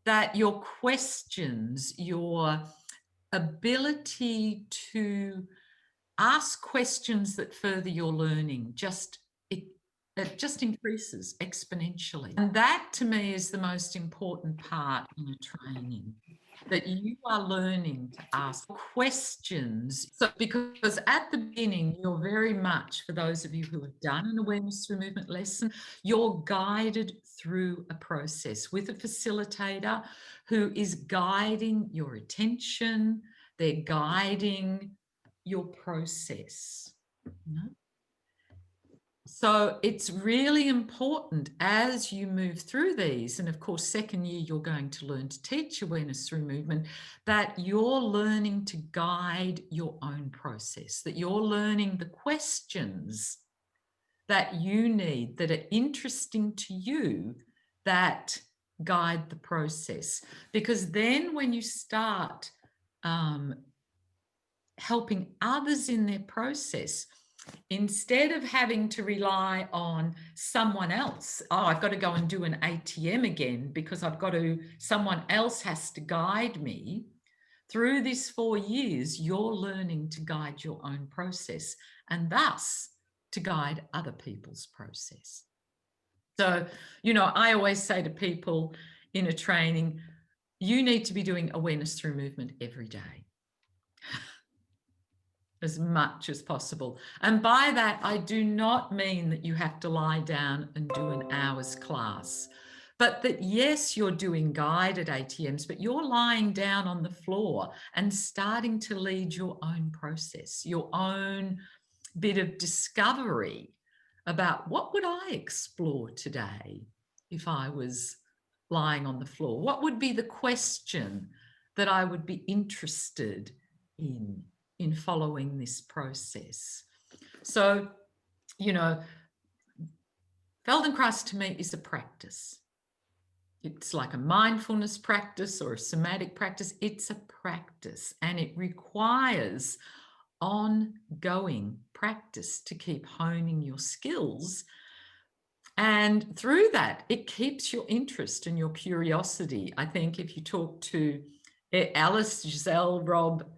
that your questions, your ability to ask questions that further your learning, it just increases exponentially. And that to me is the most important part in a training, that you are learning to ask questions. So, because at the beginning, you're very much, for those of you who have done an awareness through movement lesson, you're guided through a process with a facilitator who is guiding your attention, they're guiding your process. So it's really important as you move through these, and of course, second year, you're going to learn to teach awareness through movement, that you're learning to guide your own process, that you're learning the questions that you need, that are interesting to you, that guide the process. Because then when you start helping others in their process, instead of having to rely on someone else, oh, I've got to go and do an ATM again because someone else has to guide me. Through this 4 years, you're learning to guide your own process and thus to guide other people's process. So, I always say to people in a training, you need to be doing awareness through movement every day, as much as possible. And by that, I do not mean that you have to lie down and do an hour's class, but that yes, you're doing guided ATMs, but you're lying down on the floor and starting to lead your own process, your own bit of discovery about what would I explore today if I was lying on the floor? What would be the question that I would be interested in following this process? So, Feldenkrais to me is a practice. It's like a mindfulness practice or a somatic practice. It's a practice, and it requires ongoing practice to keep honing your skills. And through that, it keeps your interest and your curiosity. I think if you talk to Alice, Giselle, Rob,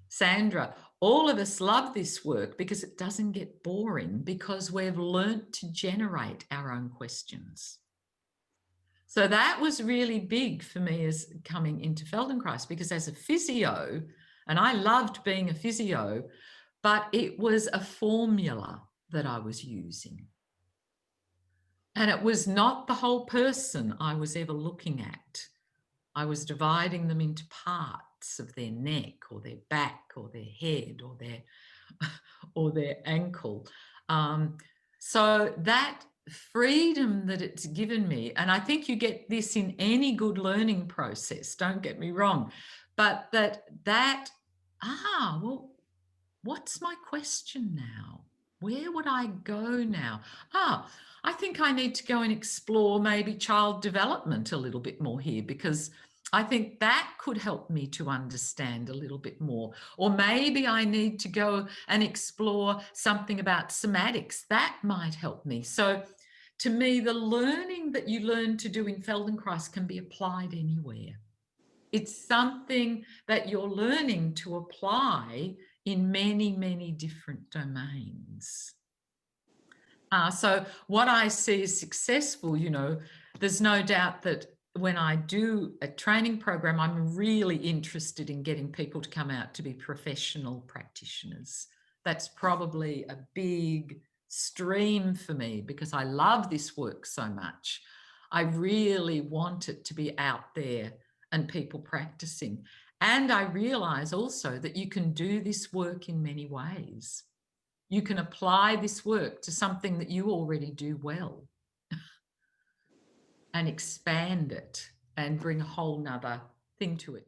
Sandra, all of us love this work because it doesn't get boring, because we've learnt to generate our own questions. So that was really big for me as coming into Feldenkrais, because as a physio, and I loved being a physio, but it was a formula that I was using. And it was not the whole person I was ever looking at. I was dividing them into parts of their neck or their back or their head or their ankle. So that freedom that it's given me, and I think you get this in any good learning process, don't get me wrong, but well, what's my question now? Where would I go now? I think I need to go and explore maybe child development a little bit more here, because I think that could help me to understand a little bit more. Or maybe I need to go and explore something about somatics. That might help me. So to me, the learning that you learn to do in Feldenkrais can be applied anywhere. It's something that you're learning to apply in many, many different domains. So what I see as successful, there's no doubt that when I do a training program, I'm really interested in getting people to come out to be professional practitioners. That's probably a big stream for me because I love this work so much. I really want it to be out there and people practicing. And I realize also that you can do this work in many ways. You can apply this work to something that you already do well and expand it and bring a whole nother thing to it.